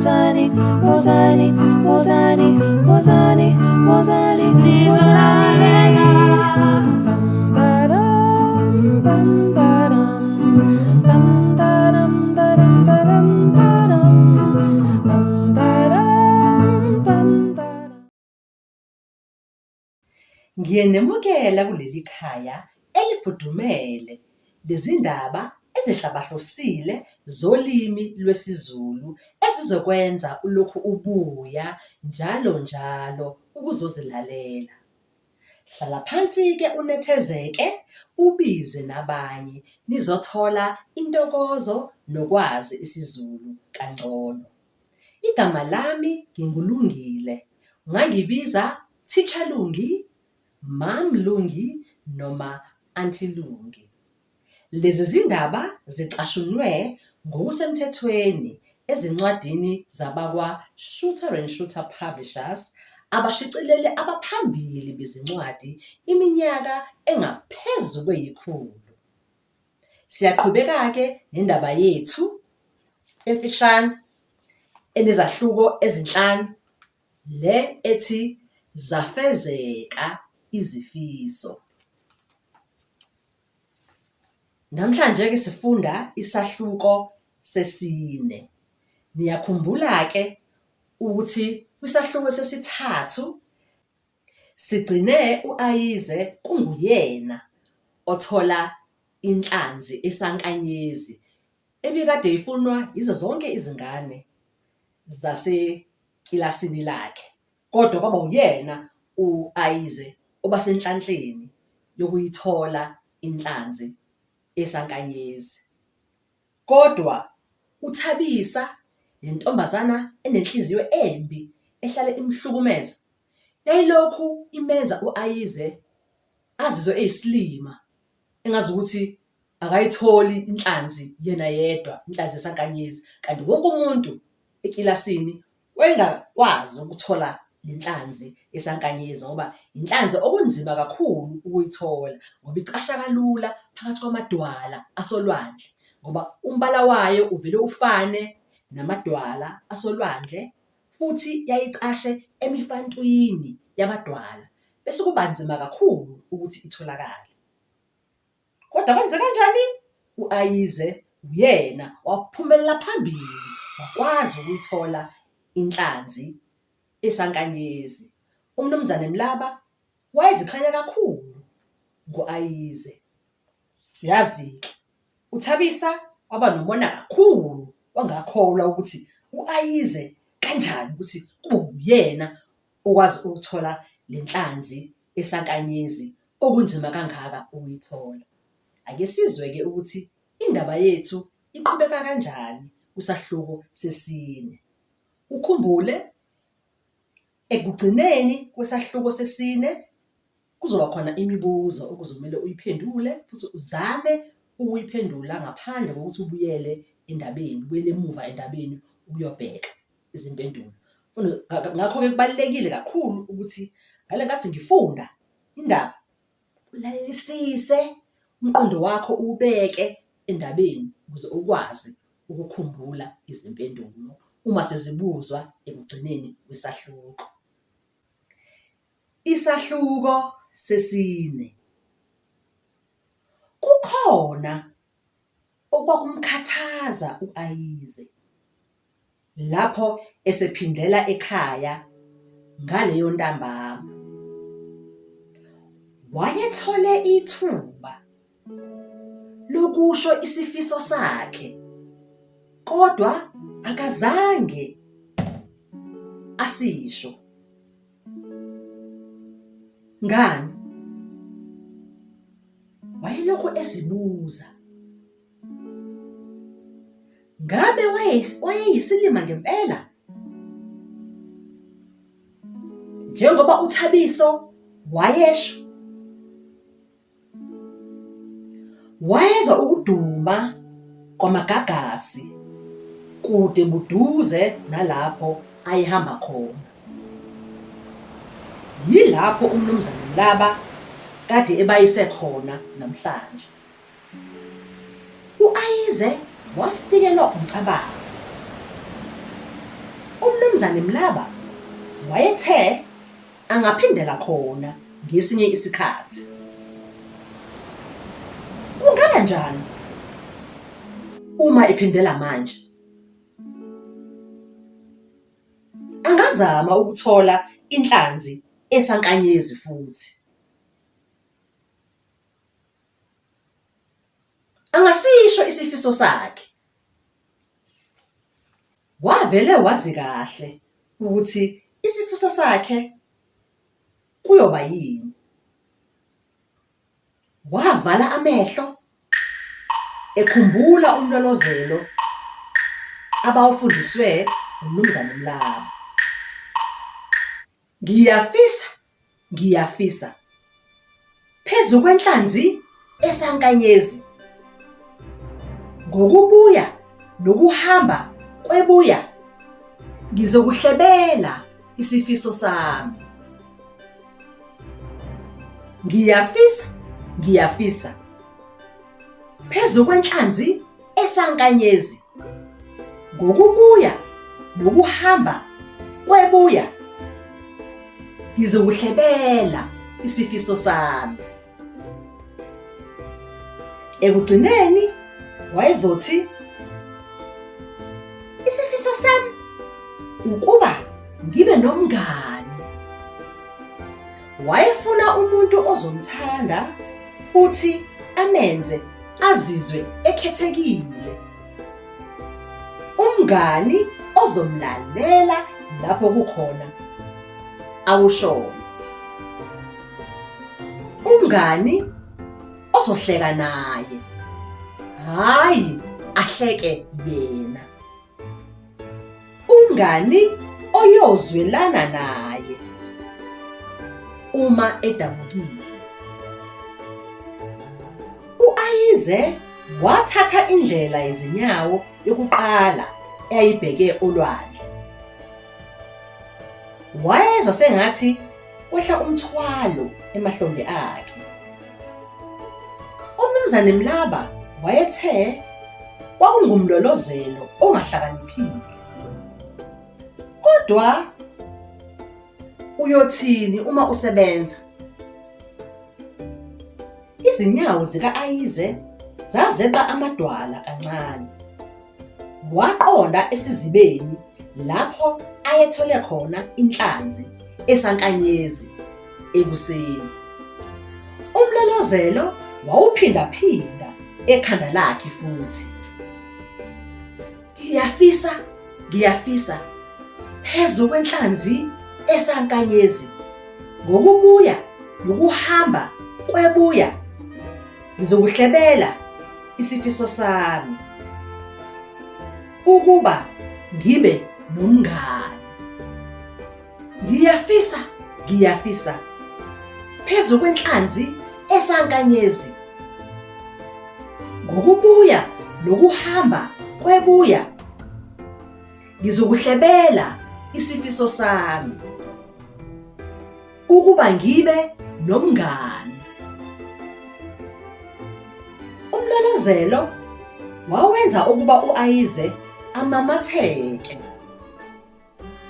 wozani, wozani, wozani, wozani, wozani, nizolaleka. Bam badam, bam badam, bam badam, badam, badam, badam, bam badam, bam badam. Ngiyenemukela kuleli khaya elifudumele lezindaba ezihlabahlosile zolimi lwesiZulu ezizokwenza ulokhu ubuya njalo njalo ukuzozilalela. Hlala phansi-ke unethezeke, ubize nabanye nizothola intokozo nokwazi isiZulu kangcono. Igama lami nginguLungile, ungangibiza Teacher Lungi, Mam Lungi noma Auntie Lungi. Lezi zindaba zicashunwe ngokusemthethweni ezincwadini zabakwa-Shooter and Shooter Publishers, abashicileli abaphambili bezincwadi iminyaka engaphezu kwe100. Siyaqhubeka-ke nendaba yethu emfishane enezahluko ezinhlanu, le ethi zafezeka izifiso. Namhlanje-ke sifunda isahluko sesine. Niyakhumbula-ke ukuthi kwisahluko sesithathu sigcine u-Ayize kunguyena othola inhlanzi esankanyezi ebikade ifunwa yizo zonke izingane zasekilasini lakhe. Kodwa kwaba uyena u-Ayize obasenhlanhleni yokuyithola inhlanzi esankanyezi. Kodwa uThabisa, nentombazana enenhliziyo embi ehlale imhlukumeza, yayilokhu imenza u-Ayize azizwe eyisilima, engazi ukuthi akayitholi inhlanzi yena yedwa, inhlanzi esankanyezi, kanti wonke umuntu ekilasini wayengakwazi ukuthola le nhlanzi esankanyezi ngoba inhlanzi okunzima kakhulu ukuyithola ngoba icasha kalula phakathi kwamadwala asolwandle, ngoba umbala wayo uvele ufane namadwala asolwandle, futhi yayicashe emifantwini yamadwala bese kuba nzima kakhulu ukuthi itholakale. Kodwa kwenze kanjani? U-Ayize uyena waphumelela phambili, wakwazi ukuyithola inhlanzi esankanyezi. UMnumzane Mlaba wayeziqhenya kakhulu ngo-Ayize. Siyazi-ke uThabisa waba nomona kakhulu, wangakholwa ukuthi u-Ayize kanjani ukuthi kube uyena okwazi ukuthola le nhlanzi esankanyezi okunzima kangaka ukuyithola. Ake sizwe-ke ukuthi indaba yethu iqhubeka kanjani kusahluko sesine. Ukhumbule ekugcineni kwesahluko sesine kuzoba khona imibuzo okuzomele uyiphendule futhi uzame ukuyiphendula ngaphandle kokuthi ubuyele endabeni, ubuyele emuva endabeni ukuyobheka izimpendulo. Ngakho-ke kubalulekile kakhulu ukuthi ngale nkathi ngifunda indaba ulalelisise, umqondo wakho uwubeke endabeni ukuze ukwazi ukukhumbula izimpendulo uma sezibuzwa ekugcineni kwesahluko. Isahluko sesine. Kukhona okwakumkhathaza u-Ayize lapho esephindela ekhaya ngaleyo ntambama. Wayethole ithuba lokusho isifiso sakhe, kodwa akazange asisho. Ngani? Wayelokhu ezibuza, ngabe wayeyisilima ngempela? Njengoba uThabiso wayesho, wayezwa ukuduma kwamagagasi kude buduze nalapho ayehamba khona. Yilapho uMnumzane Mlaba kade ebayise khona namhlanje. U-Ayize wafikelwa umcabango. UMnumzane Mlaba wayethe angaphindela khona ngesinye isikhathi. Kungaba njani uma ephindela manje? Angazama ukuthola inhlanzi esankanyezi futhi. Angasisho isifiso sakhe. Wavele wazi kahle ukuthi isifiso sakhe kuyoba yini. Wavala amehlo ekhumbula umlolozelo abawufundiswe uMnumzane Mlaba. Ngiyafisa, ngiyafisa, phezu kwenhlanzi esankanyezi, ngokubuya nokuhamba kwebuya, ngizokuhlebela isifiso sami. Ngiyafisa, ngiyafisa, phezu kwenhlanzi esankanyezi, ngokubuya nokuhamba kwebuya, ngizokuhlebela isifiso sami. Ekugcineni wayezothi, isifiso sami ukuba ngibe nomngani. Wayefuna umuntu ozomthanda futhi amenze azizwe ekhethekile. Umngani ozomlalela lapho kukhona awushoyo. Umngani ozohleka naye, hhayi ahleke yena. Umngani oyozwelana naye uma edabukile. U-Ayize wathatha indlela yezinyawo yokuqala eyayibheke olwandle. Wayezwa sengathi kwehla umthwalo emahlombe akhe. UMnumzane Mlaba wayethe kwakungumlolozelo ongahlakaniphile. Kodwa uyothini uma usebenza? Izinyawo zika-Ayize zazeqa amadwala kancane. Waqonda esizibeni lapho ayethole khona inhlanzi esankanyezi ekuseni. Umlolozelo wawuphinda-phinda ekhanda lakhe futhi. Ngiyafisa, ngiyafisa, phezu kwenhlanzi esankanyezi, ngokubuya nokuhamba kwebuya, ngizokuhlebela isifiso sami ukuba ngibe nomngani. Ngiyafisa, ngiyafisa, phezu kwenhlanzi esankanyezi, ngokubuya nokuhamba kwebuya, ngizokuhlebela isifiso sami ukuba ngibe nomngani. Umlolozelo wawenza ukuba u-Ayize amamatheke.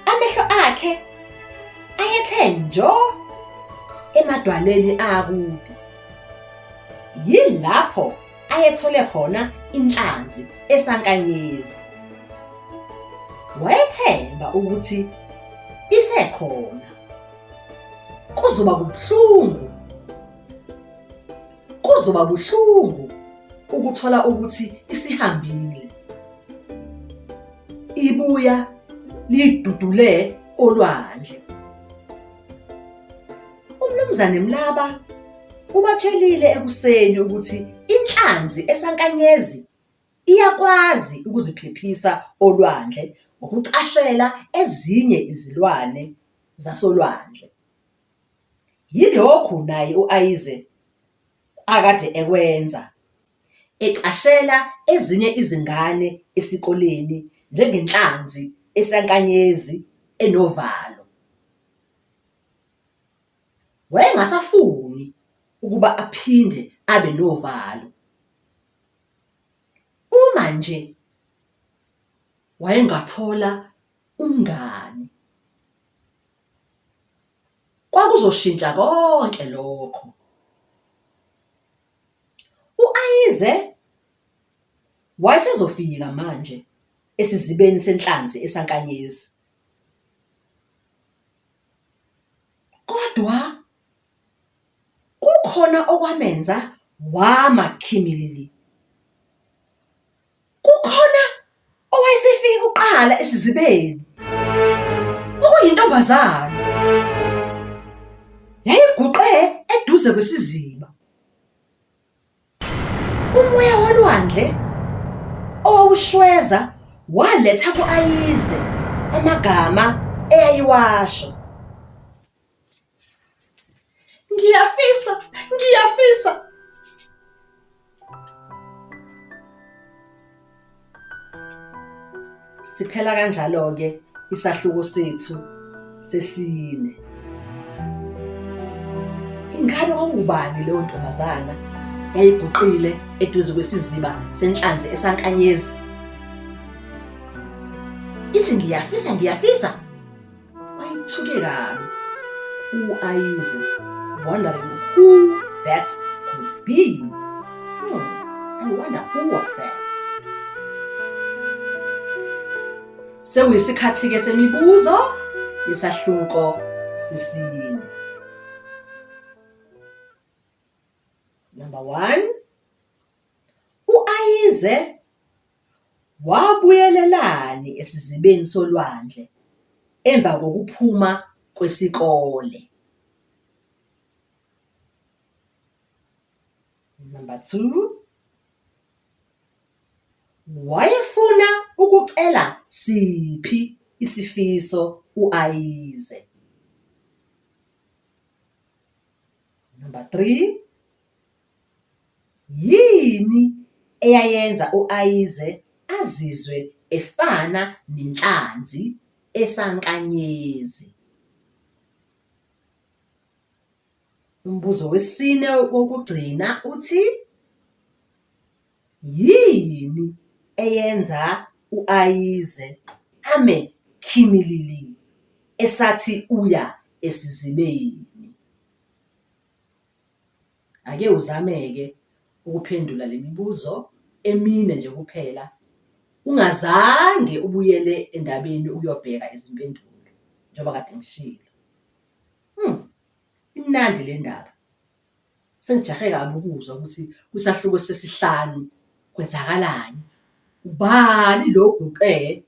Amehlo akhe ayethe njo emadwaleni akude. Yilapho ayethole khona inhlanzi esankanyezi. Wayethemba ukuthi isekhona. Kuzoba buhlungu. Kuzoba buhlungu ukuthola ukuthi isihambile. Ibuya lidudule olwandle. UMnumzane Mlaba ubatshelile ekuseni ukuthi inhlanzi esankanyezi iyakwazi ukuziphephisa olwandle ngokucashela ezinye izilwane zasolwandle. Yilokhu naye u-Ayize akade ekwenza, ecashela ezinye izingane esikoleni njengenhlanzi esankanyezi enovalo. Wayengasafuni ukuba aphinde abe novalo. Uma nje wayengathola umngani. Kwakuzoshintsha konke lokho. U-Ayize wayesezofika manje esizibeni senhlanzi esankanyezi. Kodwa kukhona okwamenza wamakhimilili. Kukhona owayesefika kuqala esizibeni. Okuyintombazana. Yayiguqe eduze kwesiziba. Umoya wolwandle owawushweza waletha ku-Ayize amagama eyayiwasho. Ngiyafisa, ngiyafisa. Siphela kanjalo-ke isahluko sethu sesine. Ingabe kwakubani leyo ntombazana yayiguqile eduze kwesiziba senhlanzi esankanyezi? Ithi ngiyafisa, ngiyafisa. Wayithuke kabi u-Ayize, wondering who that could be. I wonder who was that? Sekuyisikhathi-ke semibuzo yesahluko sesine. Number 1, u-Ayize wabuyelelani esizibeni solwandle emva kokuphuma kwesikole? Number 2, wayefuna ukucela siphi isifiso u-Ayize? Number 3, yini eyayenza u-Ayize azizwe efana nenhlanzi esankanyezi? Umbuzo wesine wokugcina uthi, yini eyenza u-Ayize ame khimilili esathi uya esizibeni? Ake uzame-ke ukuphendula le mibuzo emine nje kuphela, ungazange ubuyele endabeni uyobheka izimpendulo njengoba kade ngishilo. Imnandi le ndaba. Sengijahe kabi ukuzwa ukuthi kwisahluko sesihlanu kwenzakalani. Ubani lo oguqe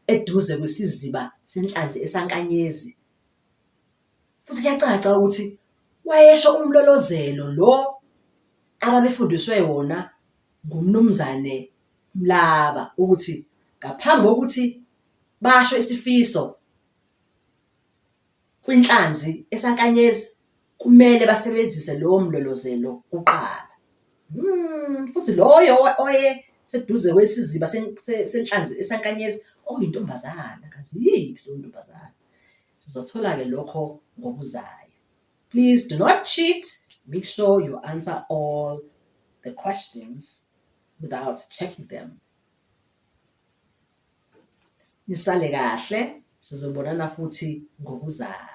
eduze kwesiziba senhlanzi esankanyezi? Futhi kuyacaca ukuthi wayesho umlolozelo lo ababefundiswe wona ngumnumzane Mlaba ukuthi ngaphambi kokuthi basho isifiso kwinhlanzi esankanyezi kumele basebenzise lowo mlolozelo kuqala. Futhi loyo oye seduze kwesiziba senhlanzi esankanyezi okuyintombazana, kaziyiphi leyo ntombazana? Sizothola-ke lokho ngokuzayo. Please do not cheat. Make sure you answer all the questions without checking them. Nisale kahle, sizobonana futhi ngokuzayo.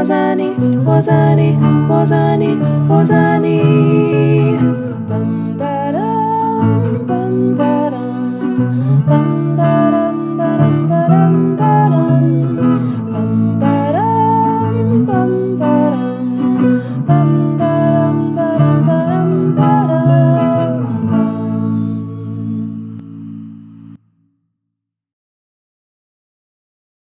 wozani, wozani, wozani, wozani.